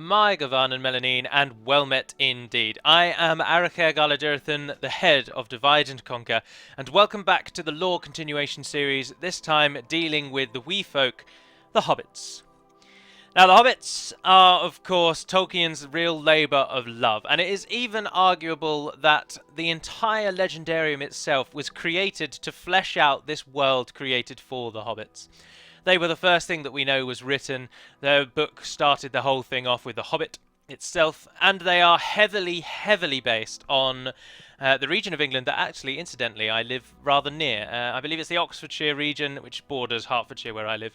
my Gavan and Melanine, and well met indeed. I am Araker Galadirthan, the head of Divide and Conquer, and welcome back to the lore continuation series, this time dealing with the wee folk, the Hobbits. Now, the Hobbits are, of course, Tolkien's real labour of love, and it is even arguable that the entire Legendarium itself was created to flesh out this world created for the Hobbits. They were the first thing that we know was written. Their book started the whole thing off with The Hobbit itself, and they are heavily, heavily based on the region of England that actually, incidentally, I live rather near. I believe it's the Oxfordshire region, which borders Hertfordshire, where I live.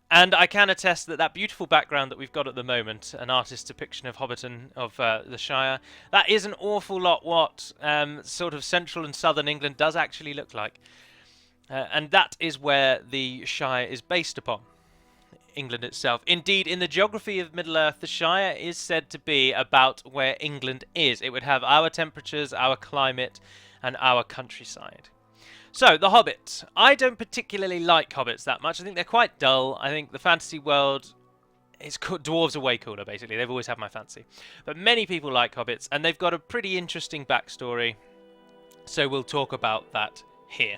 And I can attest that that beautiful background that we've got at the moment, an artist's depiction of Hobbiton, of the Shire, that is an awful lot what sort of central and southern England does actually look like. And that is where the Shire is based upon, England itself. Indeed, in the geography of Middle-earth, the Shire is said to be about where England is. It would have our temperatures, our climate, and our countryside. So, the Hobbit. I don't particularly like Hobbits that much. I think they're quite dull. I think the fantasy world is dwarves are way cooler, basically. They've always had my fancy. But many people like Hobbits, and they've got a pretty interesting backstory. So we'll talk about that here.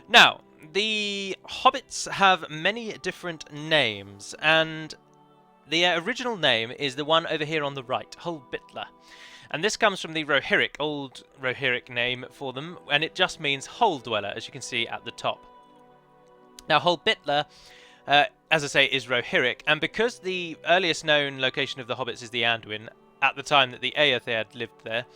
Now, the Hobbits have many different names, and the original name is the one over here on the right, Holbitla. And this comes from the Rohirric, old Rohirric name for them, and it just means hole dweller, as you can see at the top. Now, Holbitla, as I say, is Rohirric, and because the earliest known location of the Hobbits is the Anduin, at the time that the Eotheod lived there,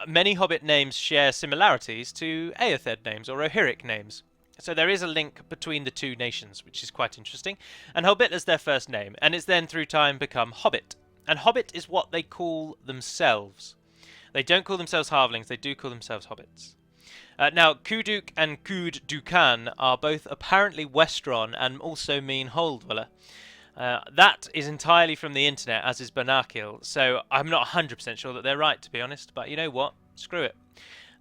many Hobbit names share similarities to Eotheod names or Rohirric names. So there is a link between the two nations, which is quite interesting. And Holbitla's their first name, and it's then through time become Hobbit. And Hobbit is what they call themselves. They don't call themselves halflings, they do call themselves Hobbits. Now, Kuduk and Kud Dukan are both apparently Westron and also mean hole dweller. That is entirely from the internet, as is Banakil, so I'm not 100% sure that they're right, to be honest, but you know what? Screw it.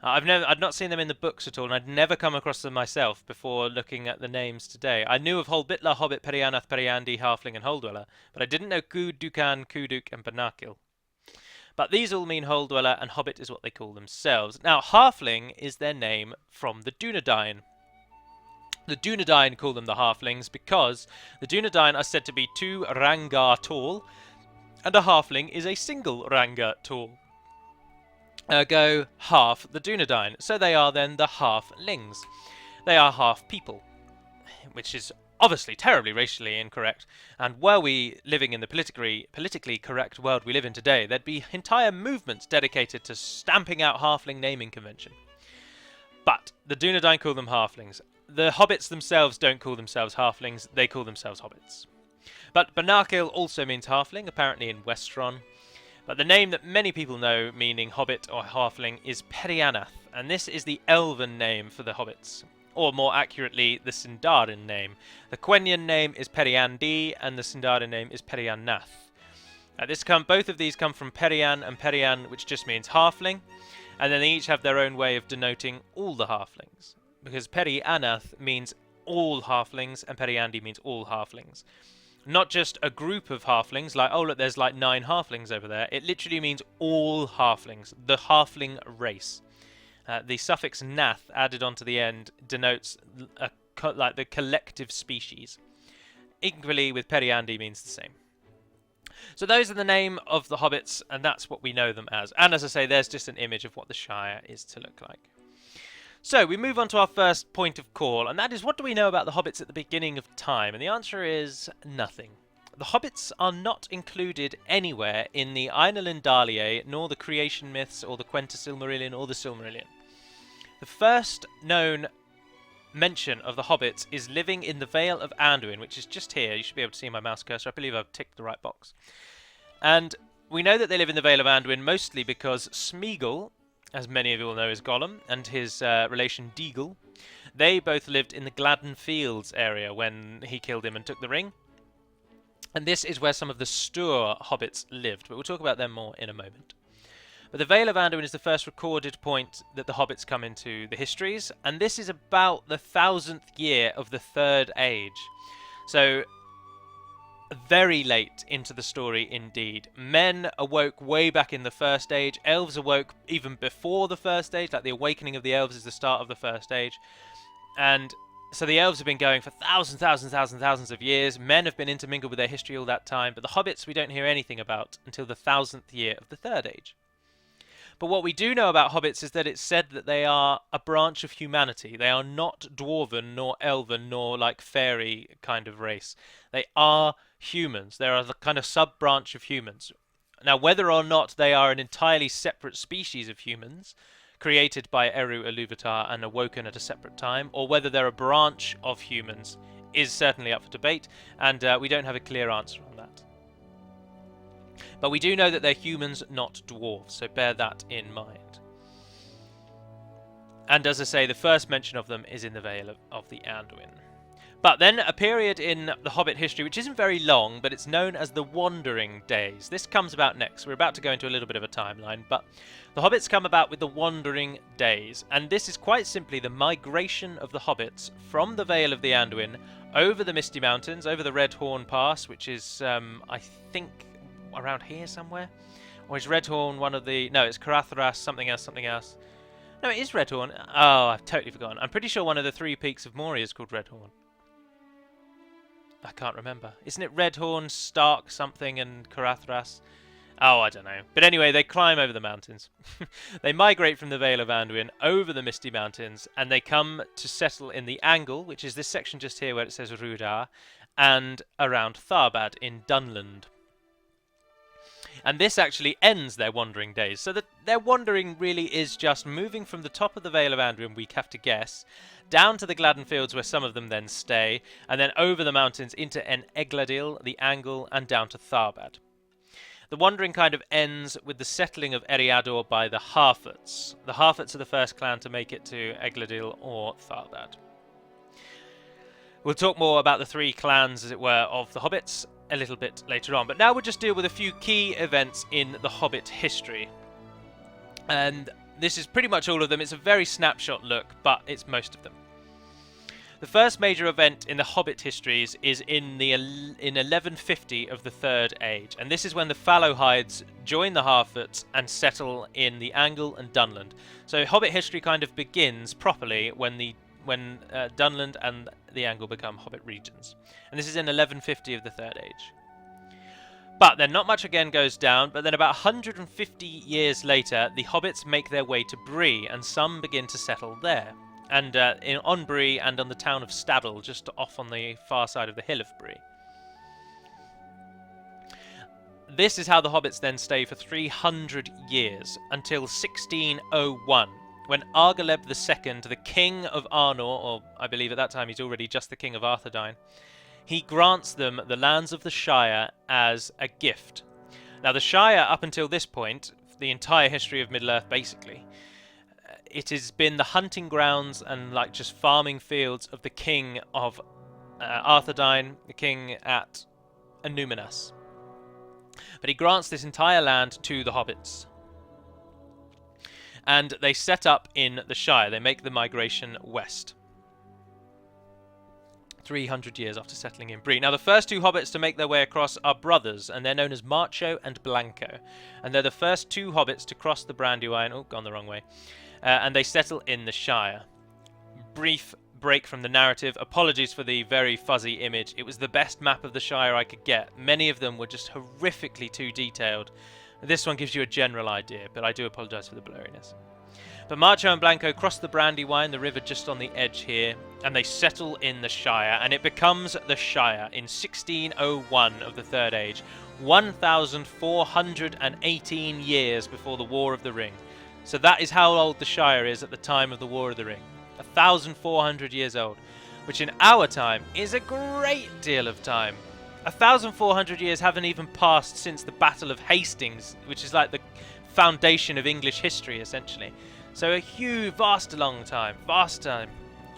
I'd not seen them in the books at all, and I'd never come across them myself before looking at the names today. I knew of Holbitla, Hobbit, Perianath, Periandi, Halfling, and Holedweller, but I didn't know Kud, Dukan, Kuduk, and Banakil. But these all mean Holedweller, and Hobbit is what they call themselves. Now, Halfling is their name from the Dunedain. The Dunedain call them the Halflings because the Dunedain are said to be 2 Rangar tall, and a Halfling is a single Rangar tall. Ergo, half the Dunedain. So they are then the Halflings. They are half people, which is obviously terribly racially incorrect. And were we living in the politically correct world we live in today, there'd be entire movements dedicated to stamping out Halfling naming convention. But the Dunedain call them Halflings. The Hobbits themselves don't call themselves Halflings, they call themselves Hobbits. But Banakil also means Halfling, apparently in Westron. But the name that many people know, meaning Hobbit or Halfling, is Perianath, and this is the Elven name for the Hobbits, or more accurately, the Sindarin name. The Quenya name is Periandi, and the Sindarin name is Perianath. Both of these come from Perian and Perian, which just means Halfling, and then they each have their own way of denoting all the Halflings, because Perianath means all Halflings, and Periandi means all Halflings. Not just a group of halflings, like, oh look, there's like 9 halflings over there. It literally means all halflings, the halfling race. The suffix nath added onto the end denotes like the collective species. Equally with Periandi means the same. So those are the name of the Hobbits, and that's what we know them as. And as I say, there's just an image of what the Shire is to look like. So, we move on to our first point of call, and that is, what do we know about the Hobbits at the beginning of time? And the answer is nothing. The Hobbits are not included anywhere in the Ainulin Daliae, nor the creation myths, or the Quenta Silmarillion, or the Silmarillion. The first known mention of the Hobbits is living in the Vale of Anduin, which is just here. You should be able to see my mouse cursor. I believe I've ticked the right box. And we know that they live in the Vale of Anduin mostly because Smeagol, as many of you will know, is Gollum, and his relation Deagle. They both lived in the Gladden Fields area when he killed him and took the ring. And this is where some of the Stour hobbits lived, but we'll talk about them more in a moment. But the Vale of Anduin is the first recorded point that the hobbits come into the histories, and this is about the 1000th year of the Third Age. So very late into the story indeed. Men awoke way back in the First Age. Elves awoke even before the First Age, like the awakening of the elves is the start of the First Age. And so the elves have been going for thousands of years. Men have been intermingled with their history all that time, but the hobbits we don't hear anything about until the 1000th year of the Third Age. But what we do know about hobbits is that it's said that they are a branch of humanity. They are not dwarven, nor elven, nor like fairy kind of race. They are humans. They are the kind of sub-branch of humans. Now, whether or not they are an entirely separate species of humans, created by Eru Iluvatar and awoken at a separate time, or whether they're a branch of humans, is certainly up for debate, and we don't have a clear answer on that. But we do know that they're humans, not dwarves, so bear that in mind. And as I say, the first mention of them is in the Vale of the Anduin. But then a period in the Hobbit history which isn't very long, but it's known as the Wandering Days. This comes about next. We're about to go into a little bit of a timeline, but the Hobbits come about with the Wandering Days, and this is quite simply the migration of the Hobbits from the Vale of the Anduin over the Misty Mountains, over the Red Horn Pass, which is, I think, around here somewhere? Or is Red Horn one of the... No, it's Caradhras, something else. No, it is Red Horn. Oh, I've totally forgotten. I'm pretty sure one of the 3 peaks of Moria is called Red Horn. I can't remember. Isn't it Red Horn, Stark something, and Caradhras? Oh, I don't know. But anyway, they climb over the mountains. They migrate from the Vale of Anduin over the Misty Mountains, and they come to settle in the Angle, which is this section just here where it says Rudar, and around Tharbad in Dunland. And this actually ends their wandering days. So that their wandering really is just moving from the top of the Vale of Anduin, we have to guess, down to the Gladden Fields where some of them then stay, and then over the mountains into En Egladil, the Angle, and down to Tharbad. The wandering kind of ends with the settling of Eriador by the Harfoots. The Harfoots are the first clan to make it to Egladil or Tharbad. We'll talk more about the 3 clans, as it were, of the Hobbits a little bit later on. But now we'll just deal with a few key events in the Hobbit history. And this is pretty much all of them. It's a very snapshot look, but it's most of them. The first major event in the Hobbit histories is in 1150 of the Third Age, and this is when the Fallowhides join the Harfoots and settle in the Angle and Dunland. So Hobbit history kind of begins properly when Dunland and the Angle become Hobbit regions, and this is in 1150 of the Third Age. But then not much again goes down, but then about 150 years later, the Hobbits make their way to Bree, and some begin to settle there. And on Bree and on the town of Staddle, just off on the far side of the hill of Bree. This is how the Hobbits then stay for 300 years, until 1601, when Argaleb II, the king of Arnor, or I believe at that time he's already just the king of Arthedain, he grants them the lands of the Shire as a gift. Now the Shire, up until this point, the entire history of Middle-earth basically, it has been the hunting grounds and like just farming fields of the king of Arthedain, the king at Numinas. But he grants this entire land to the Hobbits. And they set up in the Shire. They make the migration west. 300 years after settling in Bree. Now the first 2 Hobbits to make their way across are brothers, and they're known as Marcho and Blanco. And they're the first 2 Hobbits to cross the Brandywine. Oh, gone the wrong way. And they settle in the Shire. Brief break from the narrative. Apologies for the very fuzzy image. It was the best map of the Shire I could get. Many of them were just horrifically too detailed. This one gives you a general idea, but I do apologise for the blurriness. But Marcho and Blanco cross the Brandywine, the river just on the edge here, and they settle in the Shire, and it becomes the Shire in 1601 of the Third Age, 1,418 years before the War of the Ring. So that is how old the Shire is at the time of the War of the Ring. 1,400 years old, which in our time is a great deal of time. 1,400 years haven't even passed since the Battle of Hastings, which is like the foundation of English history, essentially. So a huge, vast long time, vast time.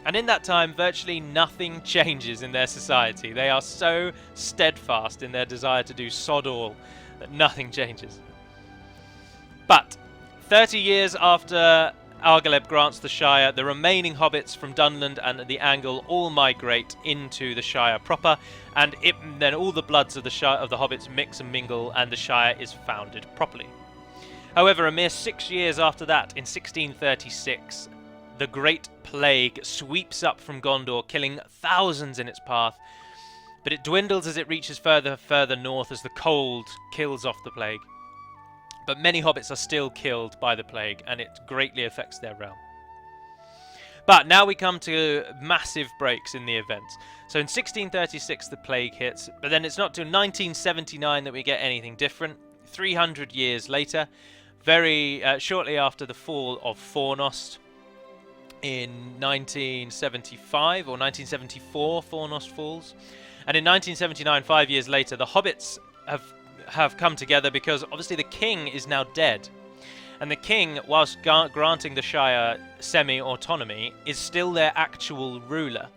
And in that time, virtually nothing changes in their society. They are so steadfast in their desire to do sod all that nothing changes. But 30 years after Argaleb grants the Shire. The remaining hobbits from Dunland and the Angle all migrate into the Shire proper, and then all the bloods of the hobbits mix and mingle, and the Shire is founded properly. However, a mere 6 years after that, in 1636, the Great Plague sweeps up from Gondor, killing thousands in its path, but it dwindles as it reaches further north as the cold kills off the plague. But many hobbits are still killed by the plague, and it greatly affects their realm. But now we come to massive breaks in the events. So in 1636 the plague hits, but then it's not till 1979 that we get anything different. 300 years later, very shortly after the fall of Fornost, in 1975 or 1974, Fornost falls. And in 1979, 5 years later, the hobbits have come together because obviously the king is now dead. And the king, whilst granting the Shire semi-autonomy, is still their actual ruler.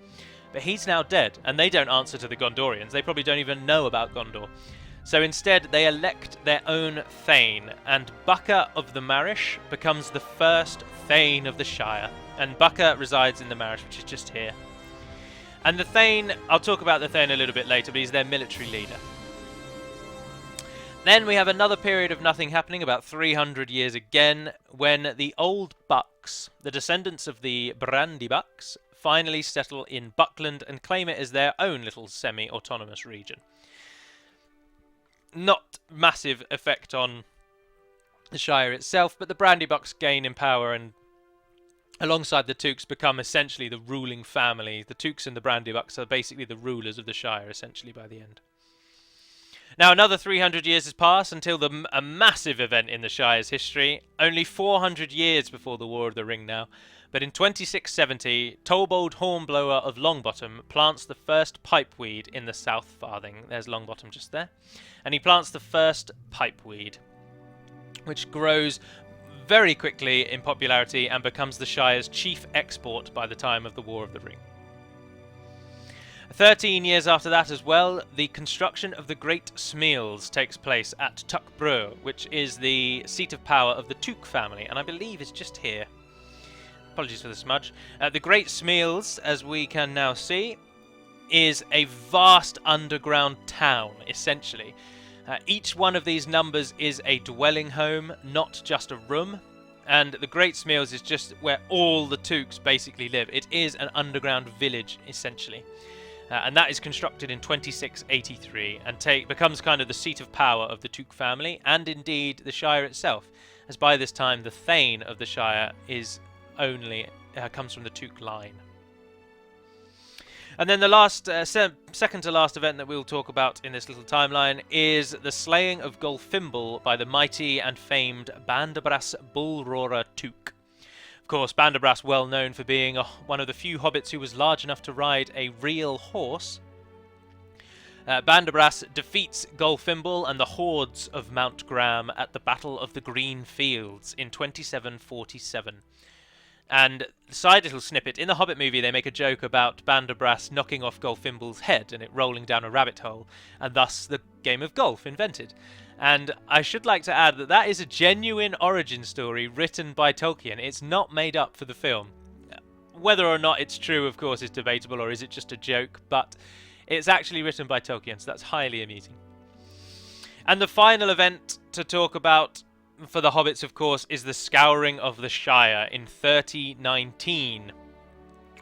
But he's now dead, and they don't answer to the Gondorians. They probably don't even know about Gondor. So instead, they elect their own Thane, and Bukka of the Marish becomes the first Thane of the Shire. And Bukka resides in the Marish, which is just here. And the Thane, I'll talk about the Thane a little bit later, but he's their military leader. Then we have another period of nothing happening, about 300 years again, when the old Bucks, the descendants of the Brandybucks, finally settle in Buckland and claim it as their own little semi-autonomous region. Not massive effect on the Shire itself, but the Brandybucks gain in power and alongside the Tooks become essentially the ruling family. The Tooks and the Brandybucks are basically the rulers of the Shire essentially by the end. Now another 300 years has passed until a massive event in the Shire's history, only 400 years before the War of the Ring now, but in 2670, Tobold Hornblower of Longbottom plants the first pipeweed in the South Farthing. There's Longbottom just there. And he plants the first pipeweed, which grows very quickly in popularity and becomes the Shire's chief export by the time of the War of the Ring. 13 years after that as well, the construction of the Great Smeals takes place at Tuckbrough, which is the seat of power of the Took family, and I believe it's just here. Apologies for the smudge. The Great Smeals, as we can now see, is a vast underground town, essentially. Each one of these numbers is a dwelling home, not just a room. And the Great Smeals is just where all the Tooks basically live. It is an underground village, essentially. And that is constructed in 2683 and becomes kind of the seat of power of the Took family, and indeed the Shire itself, as by this time the Thane of the Shire is comes from the Took line. And then the last, second to last event that we'll talk about in this little timeline is the slaying of Golfimble by the mighty and famed Bandabras Bullroarer Took. Of course, Bandabras, well known for being one of the few hobbits who was large enough to ride a real horse. Bandabras defeats Golfimble and the hordes of Mount Graham at the Battle of the Green Fields in 2747. And side little snippet, in the Hobbit movie they make a joke about Bandabras knocking off Golfimble's head and it rolling down a rabbit hole, and thus the game of golf invented. And I should like to add that that is a genuine origin story written by Tolkien. It's not made up for the film. Whether or not it's true, of course, is debatable, or is it just a joke, but it's actually written by Tolkien, so that's highly amusing. And the final event to talk about for the Hobbits, of course, is the Scouring of the Shire in 3019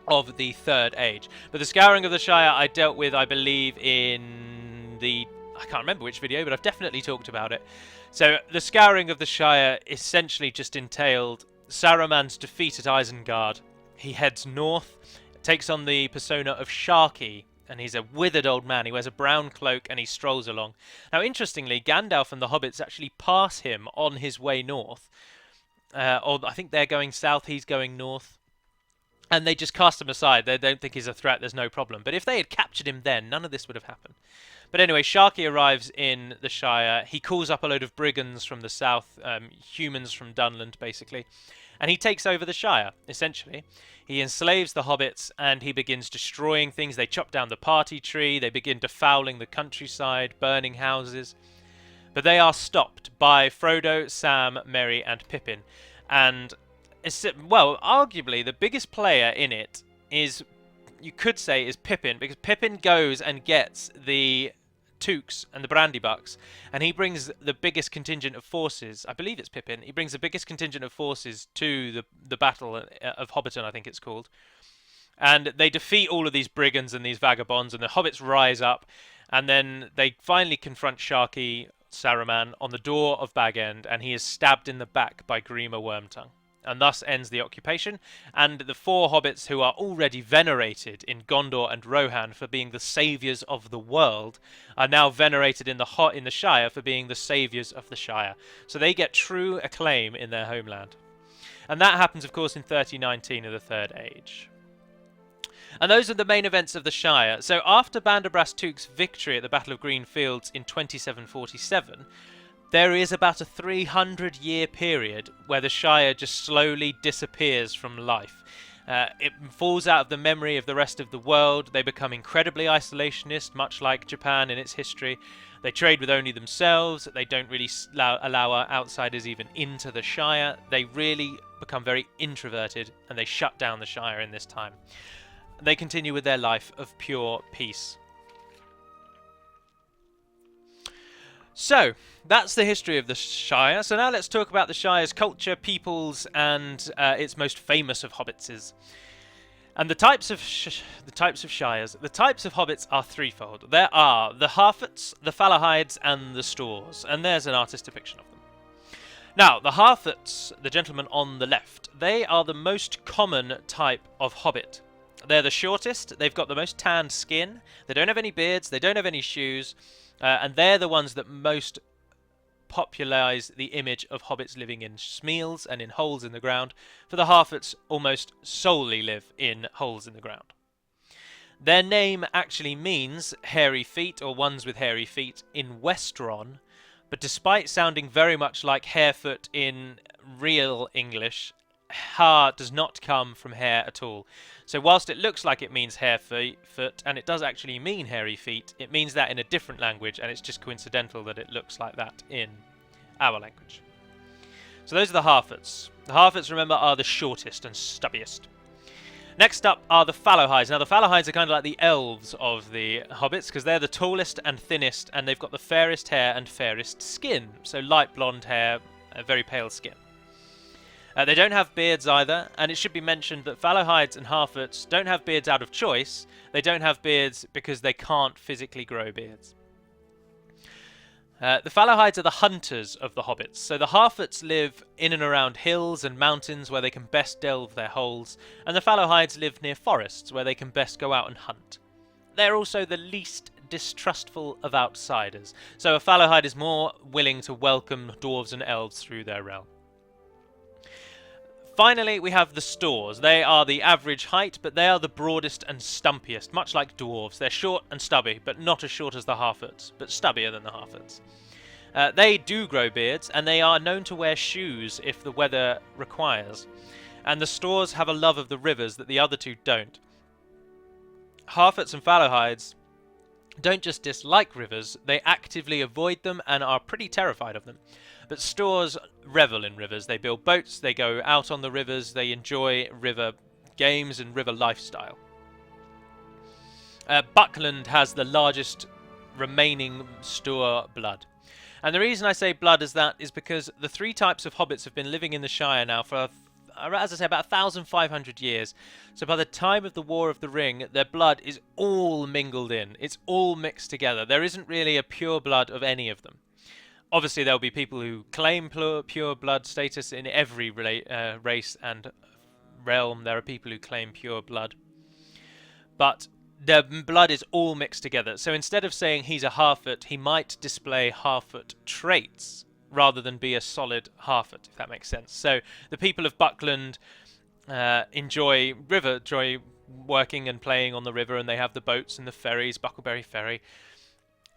of the Third Age. But the Scouring of the Shire I dealt with, I believe, in the... I can't remember which video, but I've definitely talked about it. So the Scouring of the Shire essentially just entailed Saruman's defeat at Isengard. He heads north, takes on the persona of Sharky, and he's a withered old man. He wears a brown cloak and he strolls along. Now, interestingly, Gandalf and the Hobbits actually pass him on his way north. Or I think they're going south, he's going north. And they just cast him aside. They don't think he's a threat, there's no problem. But if they had captured him then, none of this would have happened. But anyway, Sharky arrives in the Shire. He calls up a load of brigands from the south, humans from Dunland, basically. And he takes over the Shire, essentially. He enslaves the hobbits and he begins destroying things. They chop down the party tree. They begin defouling the countryside, burning houses. But they are stopped by Frodo, Sam, Merry and Pippin. And well, arguably the biggest player in it is, you could say, is Pippin, because Pippin goes and gets the Tooks and the Brandybucks, and he brings the biggest contingent of forces. I believe it's Pippin. He brings the biggest contingent of forces to the Battle of Hobbiton, I think it's called. And they defeat all of these brigands and these vagabonds, and the hobbits rise up, and then they finally confront Sharky Saruman on the door of Bag End, and he is stabbed in the back by Grima Wormtongue. And thus ends the occupation, and the four hobbits who are already venerated in Gondor and Rohan for being the saviours of the world are now venerated in the Shire for being the saviours of the Shire. So they get true acclaim in their homeland. And that happens, of course, in 3019 of the Third Age. And those are the main events of the Shire. So after Bandobras Took's victory at the Battle of Green Fields in 2747, there is about a 300-year period where the Shire just slowly disappears from life. It falls out of the memory of the rest of the world. They become incredibly isolationist, much like Japan in its history. They trade with only themselves. They don't really allow outsiders even into the Shire. They really become very introverted, and they shut down the Shire in this time. They continue with their life of pure peace. So, that's the history of the Shire. So now let's talk about the Shire's culture, peoples, and its most famous of hobbitses. And the types of shires. The types of hobbits are threefold. There are the Harfoots, the Falahides, and the Stores. And there's an artist depiction of them. Now, the Harfoots, the gentlemen on the left, they are the most common type of hobbit. They're the shortest, they've got the most tanned skin, they don't have any beards, they don't have any shoes, and they're the ones that most popularise the image of hobbits living in smeals and in holes in the ground, for the Harfoots almost solely live in holes in the ground. Their name actually means hairy feet, or ones with hairy feet, in Westron, but despite sounding very much like harefoot in real English, ha does not come from hair at all. So whilst it looks like it means hare foot, and it does actually mean hairy feet, it means that in a different language, and it's just coincidental that it looks like that in our language. So those are the Harfoots. The Harfoots, remember, are the shortest and stubbiest. Next up are the Falahides. Now the Falahides are kind of like the elves of the hobbits, because they're the tallest and thinnest, and they've got the fairest hair and fairest skin. So light blonde hair, very pale skin. They don't have beards either, and it should be mentioned that Falahides and Harfoots don't have beards out of choice. They don't have beards because they can't physically grow beards. The Falahides are the hunters of the hobbits. So the Harfoots live in and around hills and mountains where they can best delve their holes, and the Falahides live near forests where they can best go out and hunt. They're also the least distrustful of outsiders, so a Falahide is more willing to welcome dwarves and elves through their realm. Finally, we have the Stores. They are the average height, but they are the broadest and stumpiest, much like dwarves. They're short and stubby, but not as short as the Harfoots, but stubbier than the Harfoots. They do grow beards, and they are known to wear shoes if the weather requires. And the Stores have a love of the rivers that the other two don't. Harfoots and Falahides don't just dislike rivers, they actively avoid them and are pretty terrified of them. But Stores revel in rivers. They build boats, they go out on the rivers, they enjoy river games and river lifestyle. Buckland has the largest remaining Stoor blood. And the reason I say blood is because the three types of hobbits have been living in the Shire now for, as I say, about 1,500 years. So by the time of the War of the Ring, their blood is all mingled in. It's all mixed together. There isn't really a pure blood of any of them. Obviously, there'll be people who claim pure blood status in every race and realm. There are people who claim pure blood. But their blood is all mixed together. So instead of saying he's a Harfoot, he might display Harfoot traits rather than be a solid Harfoot, if that makes sense. So the people of Buckland enjoy working and playing on the river, and they have the boats and the ferries, Buckleberry Ferry.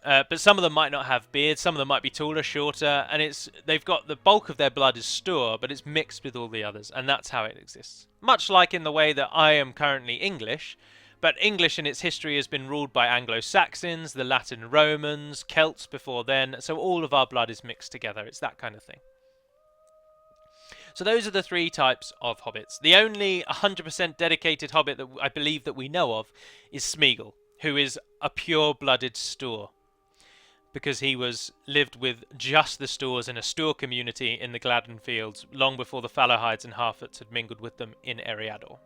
But some of them might not have beards, some of them might be taller, shorter, and they've got the bulk of their blood is Stoor, but it's mixed with all the others, and that's how it exists. Much like in the way that I am currently English, but English in its history has been ruled by Anglo-Saxons, the Latin Romans, Celts before then, so all of our blood is mixed together. It's that kind of thing. So those are the three types of hobbits. The only 100% dedicated hobbit that I believe that we know of is Smeagol, who is a pure-blooded Stoor, because he lived with just the Stoors in a Stoor community in the Gladden Fields long before the Fallowhides and Harfoots had mingled with them in Eriador.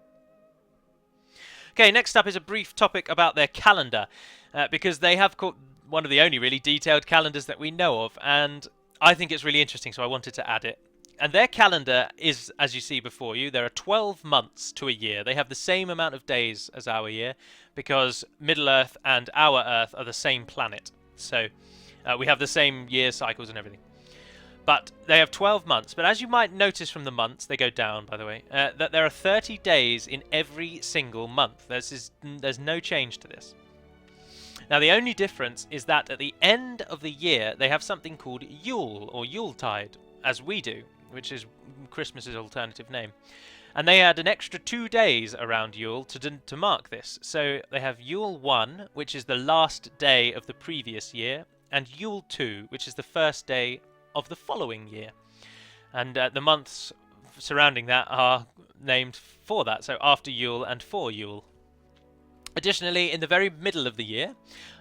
Okay, next up is a brief topic about their calendar, because they have one of the only really detailed calendars that we know of, and I think it's really interesting, so I wanted to add it. And their calendar is, as you see before you, there are 12 months to a year. They have the same amount of days as our year, because Middle-earth and our Earth are the same planet. So we have the same year cycles and everything. But they have 12 months. But as you might notice from the months, they go down, by the way, that there are 30 days in every single month. There's no change to this. Now, the only difference is that at the end of the year, they have something called Yule, or Yuletide, as we do, which is Christmas's alternative name. And they add an extra 2 days around Yule to mark this. So they have Yule 1, which is the last day of the previous year, and Yule 2, which is the first day of the following year. And the months surrounding that are named for that, so after Yule and for Yule. Additionally, in the very middle of the year,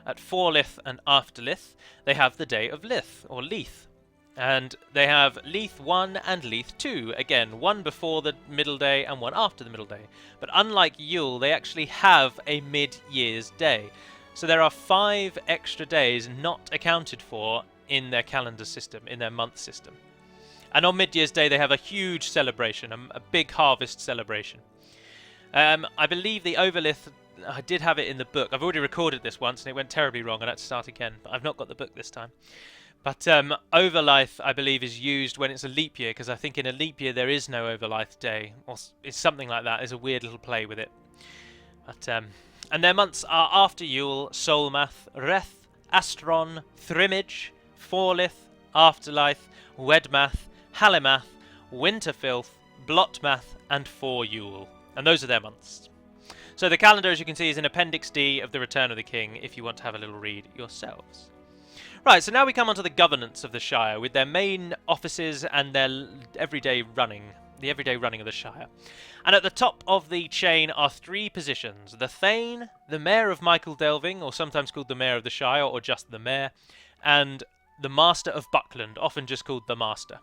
at Forlith and Afterlith, they have the day of Lith, or Leith. And they have Leith 1 and Leith 2, again, one before the middle day and one after the middle day. But unlike Yule, they actually have a mid-year's day. So there are 5 extra days not accounted for in their calendar system, in their month system. And on mid-year's day, they have a huge celebration, a big harvest celebration. I believe the Overlith, I did have it in the book. I've already recorded this once, and it went terribly wrong. I had to start again, but I've not got the book this time. But Overlith, I believe, is used when it's a leap year, because I think in a leap year there is no Overlith day, or it's something like that. There's a weird little play with it. But and their months are after Yule, Solmath, Reth, Astron, Thrimage, Forlith, Afterlith, Wedmath, Halimath, Winterfilth, Blotmath, and For Yule. And those are their months. So the calendar, as you can see, is in Appendix D of The Return of the King, if you want to have a little read yourselves. Right, so now we come on to the governance of the Shire, with their main offices and their everyday running, the everyday running of the Shire. And at the top of the chain are 3 positions: the Thane, the Mayor of Michael Delving, or sometimes called the Mayor of the Shire, or just the Mayor, and the Master of Buckland, often just called the Master.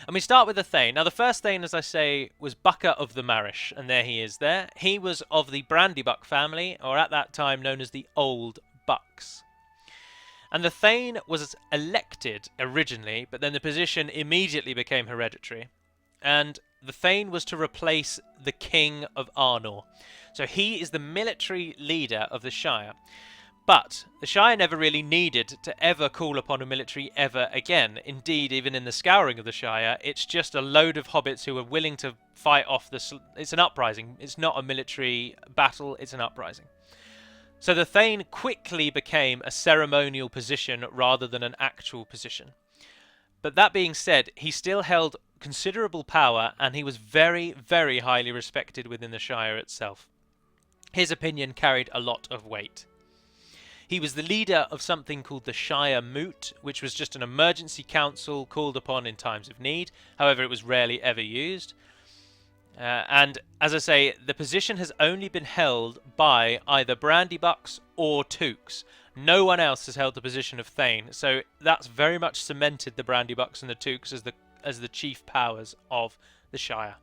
And we start with the Thane. Now, the first Thane, as I say, was Bucca of the Marish, and there he is there. He was of the Brandybuck family, or at that time known as the Old Bucks. And the Thane was elected originally, but then the position immediately became hereditary. And the Thane was to replace the King of Arnor. So he is the military leader of the Shire. But the Shire never really needed to ever call upon a military ever again. Indeed, even in the Scouring of the Shire, it's just a load of hobbits who are willing to fight off it's an uprising. It's not a military battle, it's an uprising. So the Thane quickly became a ceremonial position rather than an actual position. But that being said, he still held considerable power, and he was very, very highly respected within the Shire itself. His opinion carried a lot of weight. He was the leader of something called the Shire Moot, which was just an emergency council called upon in times of need. However, it was rarely ever used. And as I say, the position has only been held by either Brandybucks or Tooks. No one else has held the position of Thane, so that's very much cemented the Brandybucks and the Tooks as the chief powers of the Shire.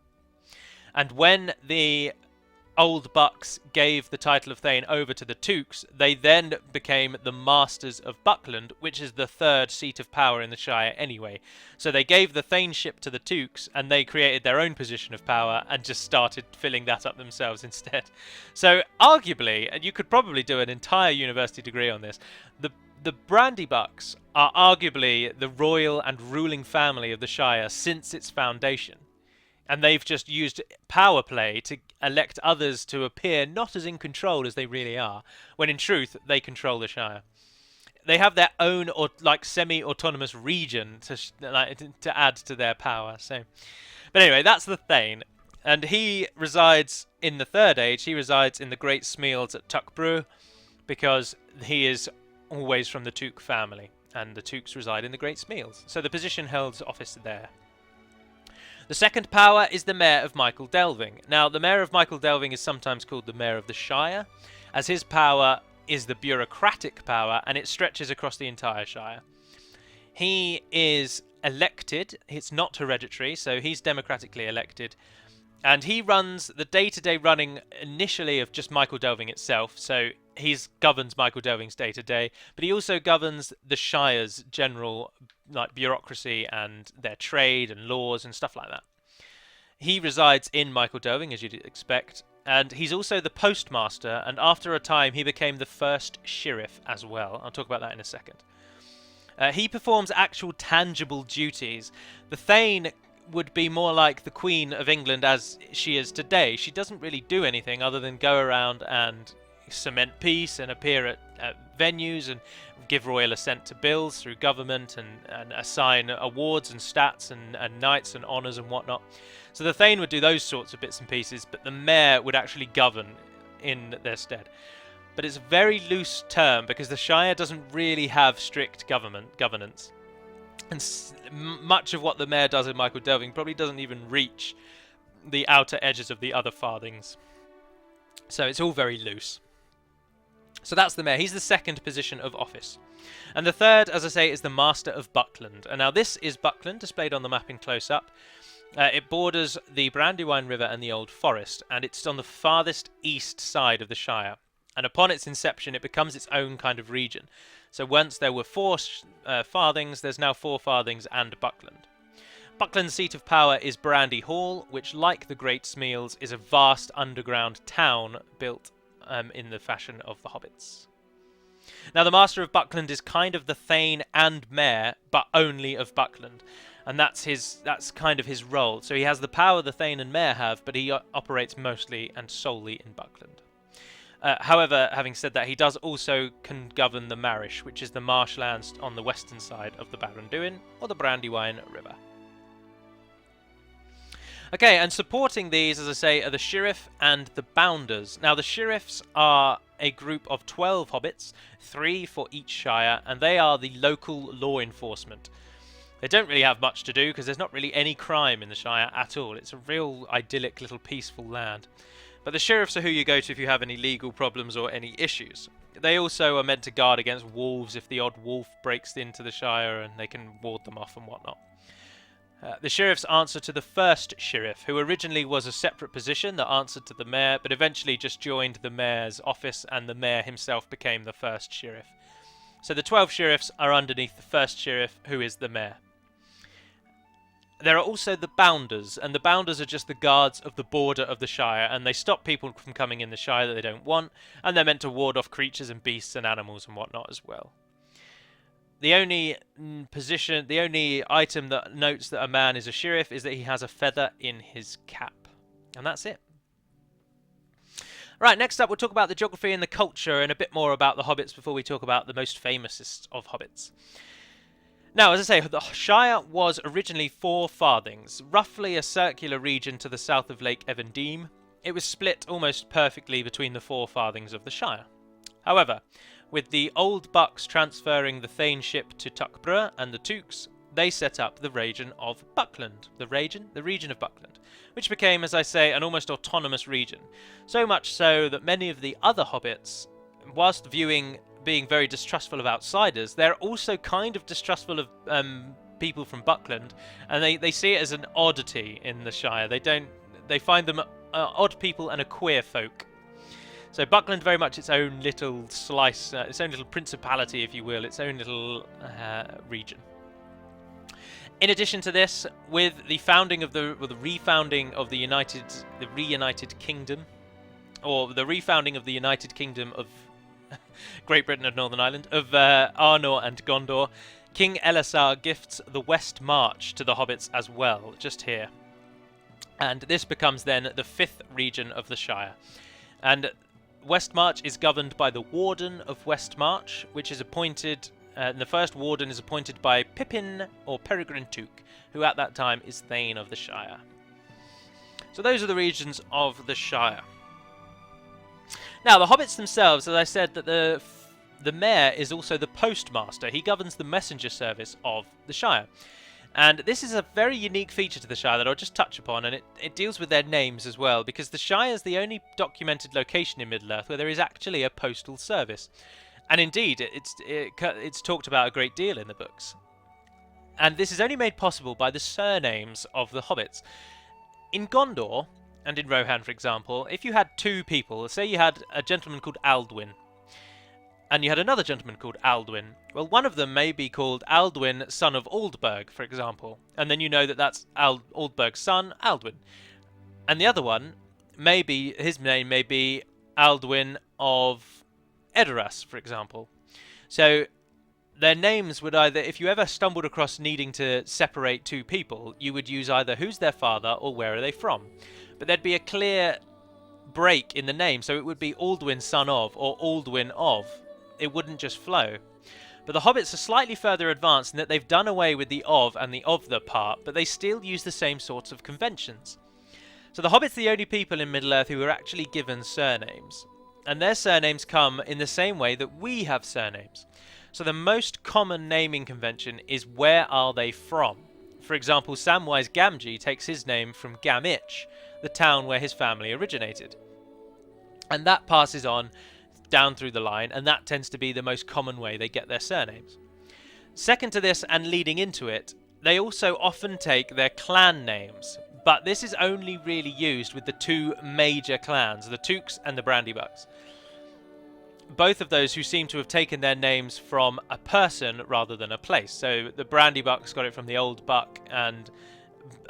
And when the Old Bucks gave the title of Thane over to the Tooks, they then became the Masters of Buckland, which is the 3rd seat of power in the Shire anyway. So they gave the Thaneship to the Tooks, and they created their own position of power and just started filling that up themselves instead. So arguably, and you could probably do an entire university degree on this, the Brandybucks are arguably the royal and ruling family of the Shire since its foundation. And they've just used power play to elect others to appear not as in control as they really are, when in truth they control the Shire. They have their own semi-autonomous region to add to their power. So, but anyway, that's the Thane, and he resides in the Third Age. He resides in the Great Smeals at Tuckbrew, because he is always from the Took family, and the Tooks reside in the Great Smeals. So the position holds office there. The second power is the Mayor of Michael Delving. Now, the Mayor of Michael Delving is sometimes called the Mayor of the Shire, as his power is the bureaucratic power, and it stretches across the entire Shire. He is elected. It's not hereditary, so he's democratically elected. And he runs the day-to-day running initially of just Michael Delving itself, so he governs Michael Delving's day-to-day, but he also governs the Shire's general bureaucracy and their trade and laws and stuff like that. He resides in Michael Delving, as you'd expect, and he's also the postmaster, and after a time he became the first sheriff as well. I'll talk about that in a second. He performs actual tangible duties. The Thane would be more like the Queen of England as she is today. She doesn't really do anything other than go around and cement peace and appear at venues and give royal assent to bills through government and assign awards and stats and knights and honours and whatnot. So the Thane would do those sorts of bits and pieces, but the Mayor would actually govern in their stead. But it's a very loose term because the Shire doesn't really have strict governance. And much of what the Mayor does in Michael Delving probably doesn't even reach the outer edges of the other farthings. So it's all very loose. So that's the Mayor. He's the second position of office. And the third, as I say, is the Master of Buckland. And now this is Buckland, displayed on the mapping close up. It borders the Brandywine River and the Old Forest, and it's on the farthest east side of the Shire. And upon its inception, it becomes its own kind of region. So once there were 4 farthings, there's now 4 farthings and Buckland. Buckland's seat of power is Brandy Hall, which, like the Great Smeals, is a vast underground town built in the fashion of the Hobbits. Now, the Master of Buckland is kind of the Thane and Mayor, but only of Buckland. And that's kind of his role. So he has the power the Thane and Mayor have, but he operates mostly and solely in Buckland. However, having said that, he does also can govern the Marish, which is the marshlands on the western side of the Barranduin, or the Brandywine River. Okay, and supporting these, as I say, are the Sheriff and the Bounders. Now, the Sheriffs are a group of 12 hobbits, 3 for each shire, and they are the local law enforcement. They don't really have much to do because there's not really any crime in the Shire at all. It's a real idyllic little peaceful land. But the sheriffs are who you go to if you have any legal problems or any issues. They also are meant to guard against wolves if the odd wolf breaks into the Shire, and they can ward them off and whatnot. The sheriffs answer to the first sheriff, who originally was a separate position that answered to the mayor, but eventually just joined the mayor's office, and the mayor himself became the first sheriff. So the 12 sheriffs are underneath the first sheriff, who is the mayor. There are also the Bounders, and the Bounders are just the guards of the border of the Shire, and they stop people from coming in the Shire that they don't want, and they're meant to ward off creatures and beasts and animals and whatnot as well. The only item that notes that a man is a sheriff is that he has a feather in his cap. And that's it. Right, next up we'll talk about the geography and the culture and a bit more about the Hobbits before we talk about the most famousest of Hobbits. Now, as I say, the Shire was originally 4 farthings, roughly a circular region to the south of Lake Evandene. It was split almost perfectly between the 4 farthings of the Shire. However, with the Old Bucks transferring the Thaneship to Tuckborough and the Tooks, they set up the region of Buckland, the region of Buckland, which became, as I say, an almost autonomous region. So much so that many of the other Hobbits, whilst being very distrustful of outsiders, they're also kind of distrustful of people from Buckland, and they see it as an oddity in the Shire. They find them odd people and a queer folk. So Buckland very much its own little slice, its own little principality, if you will, its own little region. In addition to this, with the refounding of the reunited kingdom, or the refounding of the United Kingdom of Great Britain and Northern Ireland, of Arnor and Gondor, King Elisar gifts the West March to the Hobbits as well, just here. And this becomes then the 5th region of the Shire. And West March is governed by the Warden of West March, which is appointed, and the first Warden is appointed by Pippin or Peregrine Took, who at that time is Thane of the Shire. So those are the regions of the Shire. Now, the Hobbits themselves, as I said, that the Mayor is also the Postmaster. He governs the messenger service of the Shire. And this is a very unique feature to the Shire that I'll just touch upon, and it deals with their names as well, because the Shire is the only documented location in Middle-earth where there is actually a postal service. And indeed, it's talked about a great deal in the books. And this is only made possible by the surnames of the hobbits. In Gondor, and in Rohan, for example, if you had two people, say you had a gentleman called Aldwin, and you had another gentleman called Aldwin. Well, one of them may be called Aldwin, son of Aldberg, for example, and then you know that that's Aldberg's son, Aldwin. And the other one, his name may be Aldwin of Edoras, for example. So their names would either, if you ever stumbled across needing to separate two people, you would use either who's their father or where are they from. But there'd be a clear break in the name, so it would be Aldwin, son of, or Aldwin of. It wouldn't just flow. But the hobbits are slightly further advanced in that they've done away with the of and the of the part, but they still use the same sorts of conventions. So the hobbits are the only people in Middle-earth who are actually given surnames. And their surnames come in the same way that we have surnames. So the most common naming convention is where are they from? For example, Samwise Gamgee takes his name from Gamich, the town where his family originated. And that passes on down through the line, and that tends to be the most common way they get their surnames. Second to this, and leading into it, they also often take their clan names, but this is only really used with the two major clans, the Tooks and the Brandybucks. Both of those who seem to have taken their names from a person rather than a place. So the Brandybucks got it from the Old Buck, and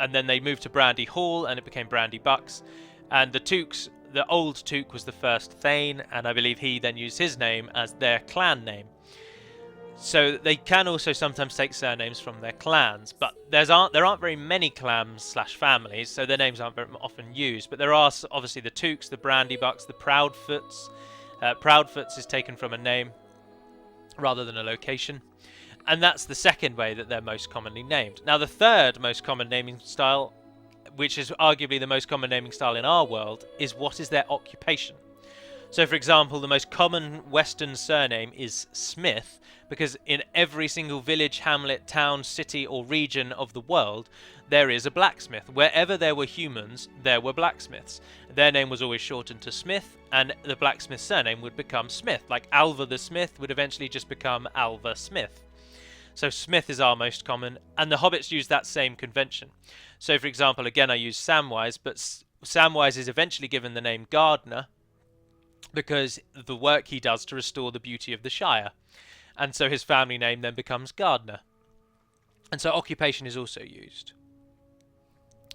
then they moved to Brandy Hall and it became Brandybucks. And the Tooks, the old Took was the first Thane, and I believe he then used his name as their clan name. So they can also sometimes take surnames from their clans, but there aren't very many clans/families, so their names aren't very often used. But there are obviously the Tooks, the Brandybucks, the Proudfoots. Proudfoots is taken from a name rather than a location. And that's the second way that they're most commonly named. Now the third most common naming style, which is arguably the most common naming style in our world, is what is their occupation. So for example, the most common Western surname is Smith, because in every single village, hamlet, town, city or region of the world, there is a blacksmith. Wherever there were humans, there were blacksmiths. Their name was always shortened to Smith, and the blacksmith's surname would become Smith. Like Alva the Smith would eventually just become Alva Smith. So Smith is our most common, and the hobbits use that same convention. So for example, again I use Samwise, but Samwise is eventually given the name Gardener because of the work he does to restore the beauty of the Shire. And so his family name then becomes Gardener. And so occupation is also used.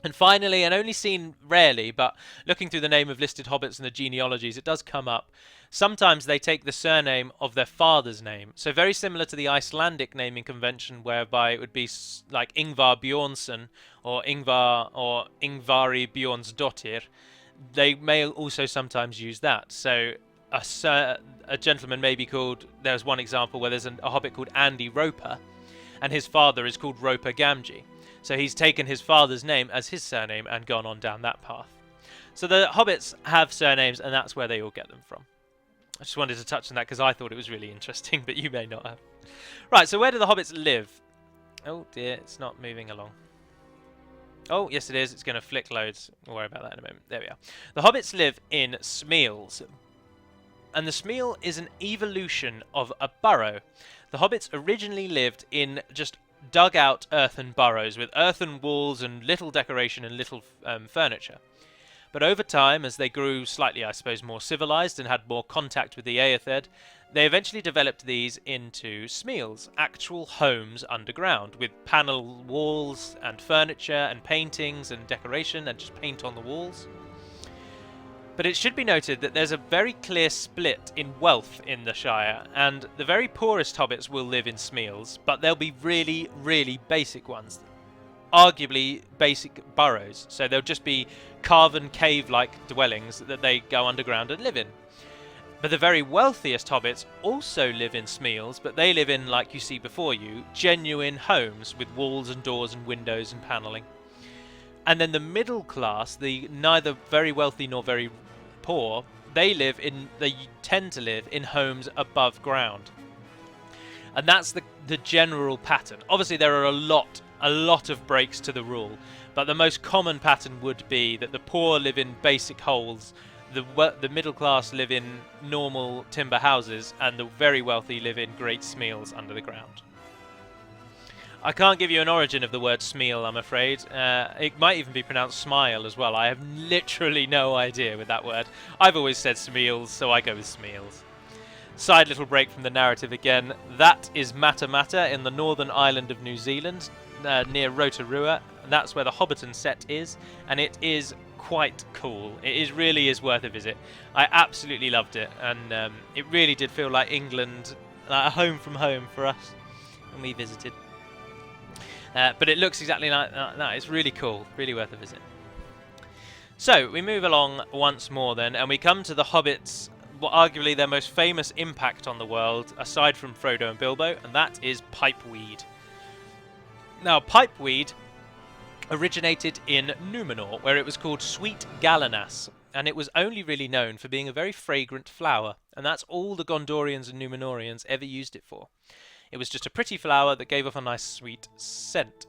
And finally, and only seen rarely, but looking through the name of listed hobbits and the genealogies, it does come up. Sometimes they take the surname of their father's name. So very similar to the Icelandic naming convention, whereby it would be like Ingvar Bjornsson or Ingvar or Ingvari Bjornsdottir. They may also sometimes use that. So a gentleman may be called, there's one example where there's a hobbit called Andy Roper, and his father is called Roper Gamgee. So he's taken his father's name as his surname and gone on down that path. So the hobbits have surnames, and that's where they all get them from. I just wanted to touch on that because I thought it was really interesting, but you may not have. Right, so where do the hobbits live? Oh dear, it's not moving along. Oh, yes it is. It's going to flick loads. We'll worry about that in a moment. There we are. The hobbits live in Smeals. And the Smeel is an evolution of a burrow. The hobbits originally lived in just dug out earthen burrows with earthen walls and little decoration and little furniture. But over time, as they grew slightly, I suppose, more civilized and had more contact with the Aethed, they eventually developed these into Smeals, actual homes underground, with panel walls and furniture and paintings and decoration and just paint on the walls. But it should be noted that there's a very clear split in wealth in the Shire, and the very poorest hobbits will live in Smeals, but they'll be really, really basic ones. Arguably basic burrows, so they'll just be carven cave-like dwellings that they go underground and live in. But the very wealthiest hobbits also live in Smeals, but they live in, like you see before you, genuine homes with walls and doors and windows and panelling. And then the middle class, the neither very wealthy nor very poor, they tend to live in homes above ground. And that's the general pattern. Obviously, there are a lot of breaks to the rule, but the most common pattern would be that the poor live in basic holes, the middle class live in normal timber houses, and the very wealthy live in great smeals under the ground. I can't give you an origin of the word smeal, I'm afraid. It might even be pronounced smile as well. I have literally no idea with that word. I've always said smeals, so I go with smeals. Side little break from the narrative again. That is Matamata in the northern island of New Zealand, near Rotorua. That's where the Hobbiton set is, and it is quite cool. It really is worth a visit. I absolutely loved it, and it really did feel like England, like a home from home for us when we visited. But it looks exactly like that. It's really cool, really worth a visit. So we move along once more then, and we come to the Hobbits, arguably their most famous impact on the world, aside from Frodo and Bilbo, and that is pipeweed. Now, pipeweed originated in Numenor, where it was called sweet galanas, and it was only really known for being a very fragrant flower, and that's all the Gondorians and Numenorians ever used it for. It was just a pretty flower that gave off a nice sweet scent.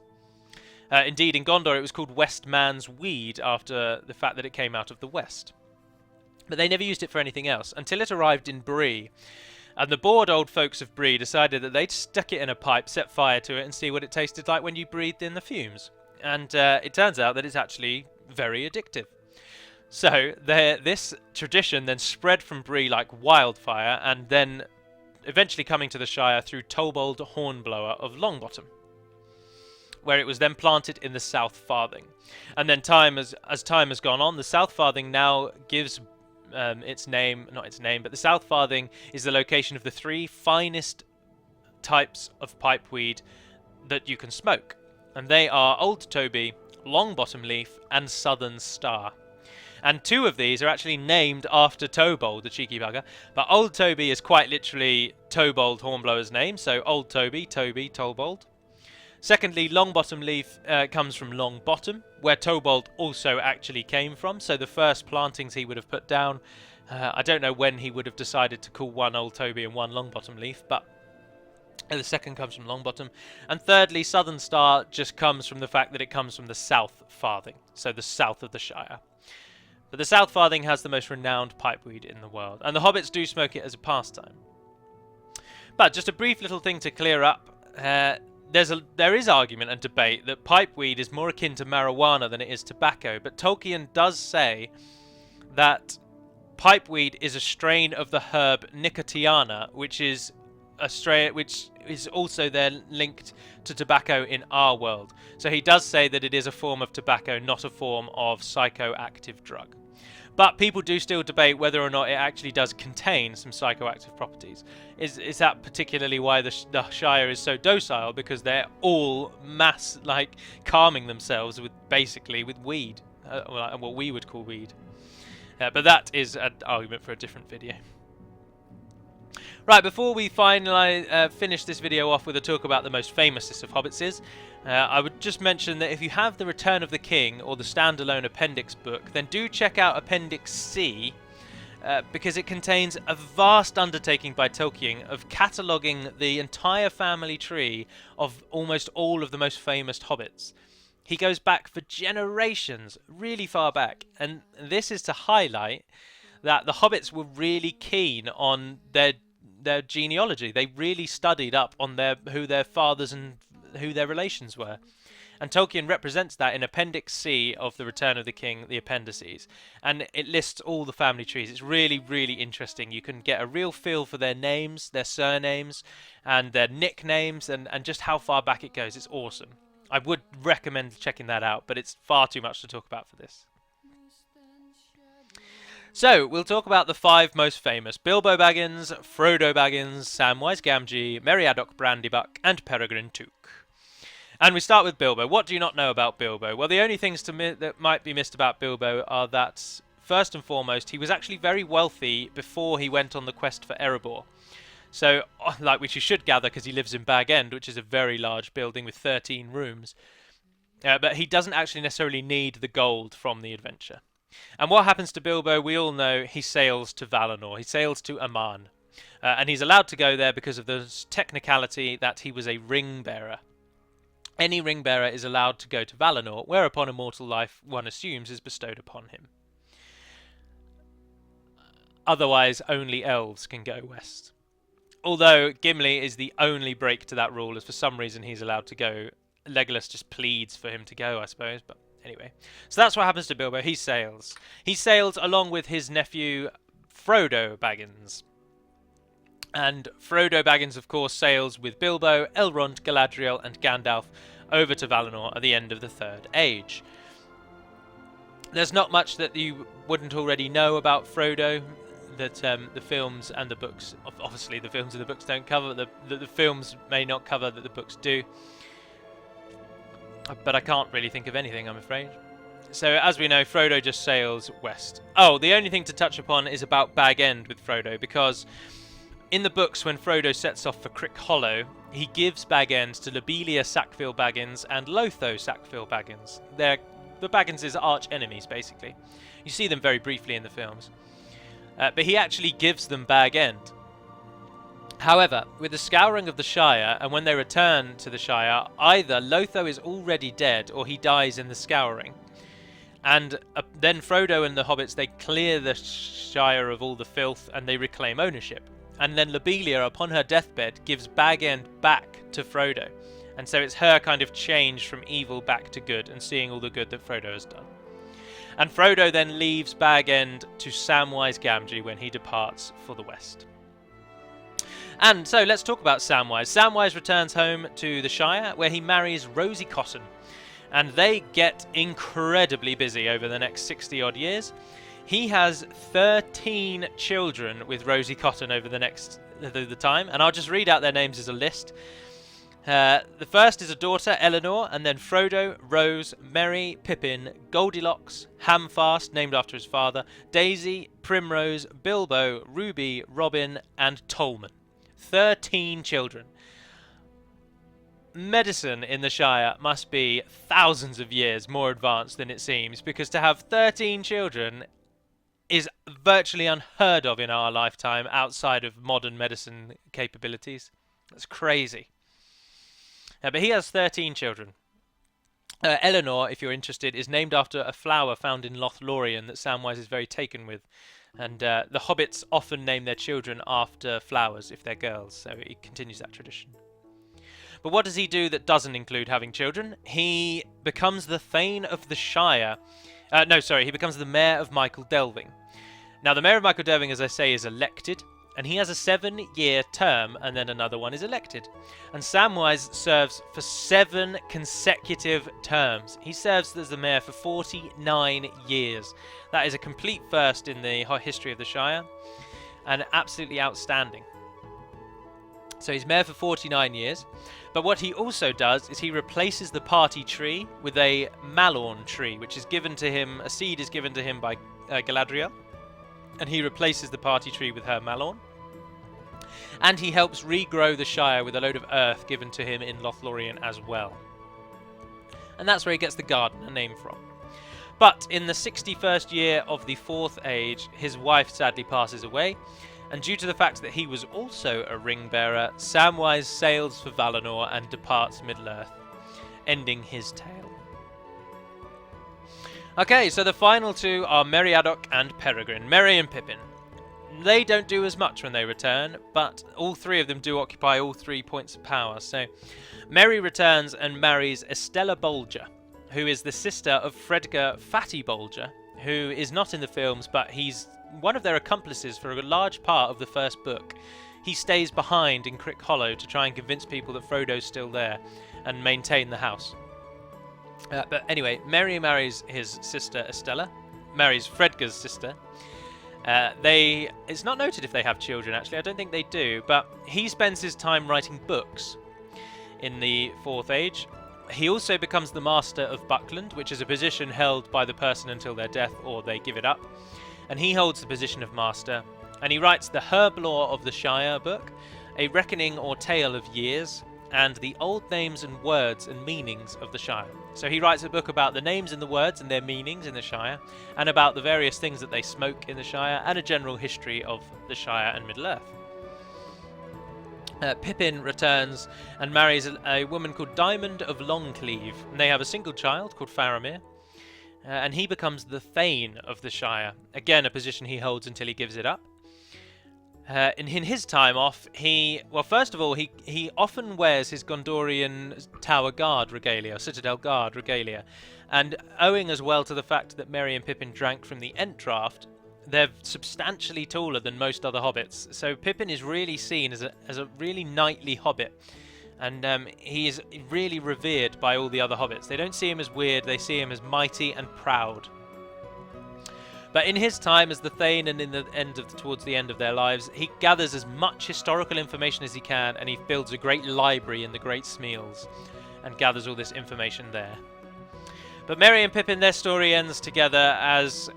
Indeed, in Gondor it was called Westman's weed, after the fact that it came out of the west. But they never used it for anything else, until it arrived in Bree. And the bored old folks of Bree decided that they'd stuck it in a pipe, set fire to it, and see what it tasted like when you breathed in the fumes. And it turns out that it's actually very addictive. So this tradition then spread from Bree like wildfire, and then eventually coming to the Shire through Tobold Hornblower of Longbottom, where it was then planted in the South Farthing. And then as time has gone on, the South Farthing now gives its name, not its name, but the South Farthing is the location of the 3 finest types of pipeweed that you can smoke. And they are Old Toby, Longbottom Leaf, and Southern Star. And 2 of these are actually named after Tobold, the cheeky bugger. But Old Toby is quite literally Tobold Hornblower's name, so Old Toby, Tobold. Secondly, Longbottom Leaf comes from Longbottom, where Tobold also actually came from. So the first plantings he would have put down, I don't know when he would have decided to call one Old Toby and one Longbottom Leaf, but the second comes from Longbottom. And thirdly, Southern Star just comes from the fact that it comes from the South Farthing, so the south of the Shire. But the South Farthing has the most renowned pipeweed in the world, and the Hobbits do smoke it as a pastime. But just a brief little thing to clear up, there is argument and debate that pipeweed is more akin to marijuana than it is tobacco, but Tolkien does say that pipeweed is a strain of the herb Nicotiana, which is also then linked to tobacco in our world. So he does say that it is a form of tobacco, not a form of psychoactive drug. But people do still debate whether or not it actually does contain some psychoactive properties. Is that particularly why the Shire is so docile? Because they're all calming themselves with weed, what we would call weed. But that is an argument for a different video. Right, before we finally finish this video off with a talk about the most famous of Hobbits, I would just mention that if you have the Return of the King or the standalone appendix book, then do check out Appendix C, because it contains a vast undertaking by Tolkien of cataloguing the entire family tree of almost all of the most famous Hobbits. He goes back for generations, really far back, and this is to highlight that the Hobbits were really keen on their genealogy. They really studied up on who their fathers and who their relations were. And Tolkien represents that in Appendix C of The Return of the King, the appendices. And it lists all the family trees. It's really, really interesting. You can get a real feel for their names, their surnames, and their nicknames, and just how far back it goes. It's awesome. I would recommend checking that out, but it's far too much to talk about for this. So, we'll talk about the 5 most famous: Bilbo Baggins, Frodo Baggins, Samwise Gamgee, Meriadoc Brandybuck, and Peregrine Took. And we start with Bilbo. What do you not know about Bilbo? Well, the only things that might be missed about Bilbo are that, first and foremost, he was actually very wealthy before he went on the quest for Erebor. So, which you should gather, because he lives in Bag End, which is a very large building with 13 rooms. But he doesn't actually necessarily need the gold from the adventure. And what happens to Bilbo? We all know he sails to Valinor. He sails to Aman. And he's allowed to go there because of the technicality that he was a ring bearer. Any ring bearer is allowed to go to Valinor, whereupon immortal life, one assumes, is bestowed upon him. Otherwise, only elves can go west. Although Gimli is the only break to that rule, as for some reason he's allowed to go. Legolas just pleads for him to go, I suppose, but anyway. So that's what happens to Bilbo. He sails. He sails along with his nephew Frodo Baggins. And Frodo Baggins, of course, sails with Bilbo, Elrond, Galadriel, and Gandalf over to Valinor at the end of the Third Age. There's not much that you wouldn't already know about Frodo, that the films and the books, obviously the films and the books don't cover, the films may not cover that the books do. But I can't really think of anything, I'm afraid. So, as we know, Frodo just sails west. Oh, the only thing to touch upon is about Bag End with Frodo, because in the books, when Frodo sets off for Crick Hollow, he gives Bag End to Lobelia Sackville Baggins and Lotho Sackville Baggins. They're the Baggins' arch enemies, basically. You see them very briefly in the films. But he actually gives them Bag End. However, with the Scouring of the Shire, and when they return to the Shire, either Lotho is already dead or he dies in the Scouring. And then Frodo and the Hobbits, they clear the Shire of all the filth and they reclaim ownership. And then Lobelia, upon her deathbed, gives Bag End back to Frodo. And so it's her kind of change from evil back to good and seeing all the good that Frodo has done. And Frodo then leaves Bag End to Samwise Gamgee when he departs for the west. And so let's talk about Samwise. Samwise returns home to the Shire where he marries Rosie Cotton. And they get incredibly busy over the next 60 odd years. He has 13 children with Rosie Cotton over the time, and I'll just read out their names as a list. The first is a daughter, Eleanor, and then Frodo, Rose, Merry, Pippin, Goldilocks, Hamfast, named after his father, Daisy, Primrose, Bilbo, Ruby, Robin, and Tolman. 13 children. Medicine in the Shire must be thousands of years more advanced than it seems, because to have 13 children is virtually unheard of in our lifetime outside of modern medicine capabilities. That's crazy. But he has 13 children. Eleanor, if you're interested, is named after a flower found in Lothlorien that Samwise is very taken with. And the Hobbits often name their children after flowers if they're girls, so he continues that tradition. But what does he do that doesn't include having children? He becomes the Thane of the Shire. He becomes the Mayor of Michael Delving. Now, the Mayor of Michael Delving, as I say, is elected, and he has a 7-year term, and then another one is elected. And Samwise serves for 7 consecutive terms. He serves as the mayor for 49 years. That is a complete first in the history of the Shire, and absolutely outstanding. So he's mayor for 49 years. But what he also does is he replaces the party tree with a Malorn tree, which is given to him, a seed is given to him by Galadriel. And he replaces the party tree with her Malorn. And he helps regrow the Shire with a load of earth given to him in Lothlorien as well. And that's where he gets the gardener name from. But in the 61st year of the Fourth Age, his wife sadly passes away. And due to the fact that he was also a ring bearer, Samwise sails for Valinor and departs Middle-earth, ending his tale. Okay, so the final two are Meriadoc and Peregrine, Merry and Pippin. They don't do as much when they return, but all three of them do occupy all 3 points of power. So Merry returns and marries Estella Bolger, who is the sister of Fredgar Fatty Bolger, who is not in the films, but he's one of their accomplices for a large part of the first book. He stays behind in Crick Hollow to try and convince people that Frodo's still there and maintain the house. But anyway, Merry marries his sister Estella, marries Fredgar's sister. It's not noted if they have children, actually. I don't think they do, but he spends his time writing books in the Fourth Age. He also becomes the Master of Buckland, which is a position held by the person until their death or they give it up. And he holds the position of Master, and he writes the Herblore of the Shire book, a reckoning or tale of years, and the old names and words and meanings of the Shire. So he writes a book about the names and the words and their meanings in the Shire, and about the various things that they smoke in the Shire, and a general history of the Shire and Middle-earth. Pippin returns and marries a woman called Diamond of Longcleave, and they have a single child called Faramir, and he becomes the Thane of the Shire, again a position he holds until he gives it up. In his time off, first of all, he often wears his Gondorian Tower Guard regalia, Citadel Guard regalia, and owing as well to the fact that Merry and Pippin drank from the Ent Draught, they're substantially taller than most other hobbits. So Pippin is really seen as a really knightly hobbit, and he is really revered by all the other hobbits. They don't see him as weird; they see him as mighty and proud. But in his time as the Thane and towards the end of their lives, he gathers as much historical information as he can, and he builds a great library in the Great Smeals and gathers all this information there. But Merry and Pippin, their story ends together as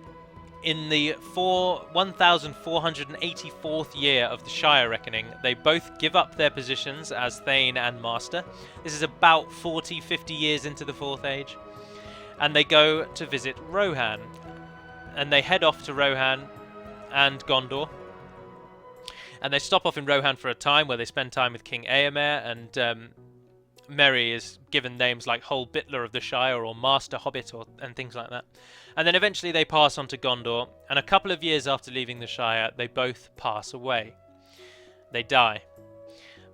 in the 1484th year of the Shire Reckoning, they both give up their positions as Thane and Master. This is about 40-50 years into the Fourth Age. And they go to visit Rohan. And they head off to Rohan and Gondor. And they stop off in Rohan for a time where they spend time with King Eomer, and Merry is given names like Whole Bitler of the Shire or Master Hobbit and things like that. And then eventually they pass on to Gondor, and a couple of years after leaving the Shire, they both pass away. They die.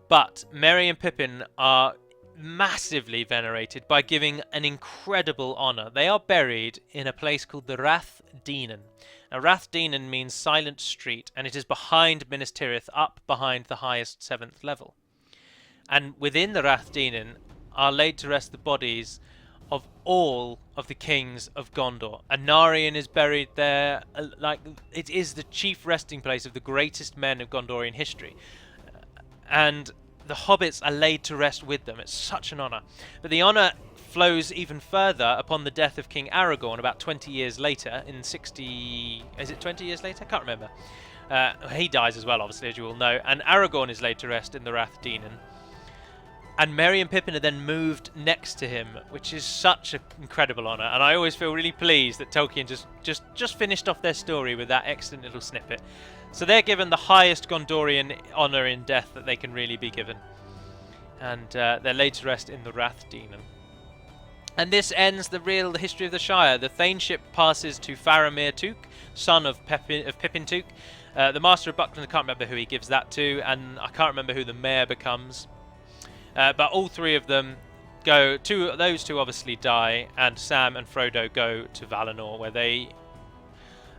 But Merry and Pippin are massively venerated by giving an incredible honour. They are buried in a place called the Rath Dinan. Now, Rath Dinan means silent street, and it is behind Minas Tirith, up behind the highest 7th level. And within the Rath Dinan are laid to rest the bodies of all of the kings of Gondor. Anarion is buried there. It is the chief resting place of the greatest men of Gondorian history. And the hobbits are laid to rest with them. It's such an honour. But the honour flows even further upon the death of King Aragorn about 20 years later, in 60... Is it 20 years later? I can't remember. He dies as well, obviously, as you all know. And Aragorn is laid to rest in the Rath Dinan. And Merry and Pippin are then moved next to him, which is such an incredible honour. And I always feel really pleased that Tolkien just finished off their story with that excellent little snippet. So they're given the highest Gondorian honour in death that they can really be given. And they're laid to rest in the Rath Dinan. And this ends the history of the Shire. The Thaneship passes to Faramir Took, son of Pippin Took. The Master of Buckland, I can't remember who he gives that to, and I can't remember who the mayor becomes. But all three of them go, those two obviously die, and Sam and Frodo go to Valinor, where they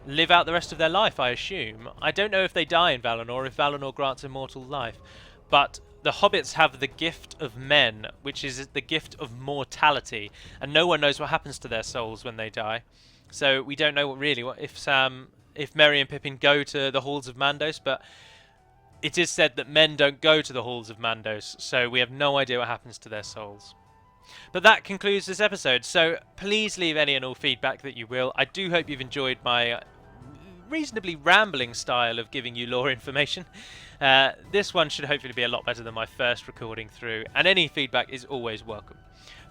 live out the rest of their life, I assume. I don't know if they die in Valinor, if Valinor grants immortal life. But the hobbits have the gift of men, which is the gift of mortality, and no one knows what happens to their souls when they die. So we don't know if Merry and Pippin go to the halls of Mandos, but it is said that men don't go to the halls of Mandos, so we have no idea what happens to their souls. But that concludes this episode, so please leave any and all feedback that you will. I do hope you've enjoyed my reasonably rambling style of giving you lore information. This one should hopefully be a lot better than my first recording through, and any feedback is always welcome.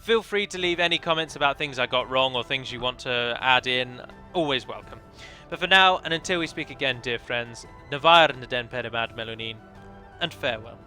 Feel free to leave any comments about things I got wrong or things you want to add in, always welcome. But for now, and until we speak again, dear friends, Navar na den Pedamad Melonin, and farewell.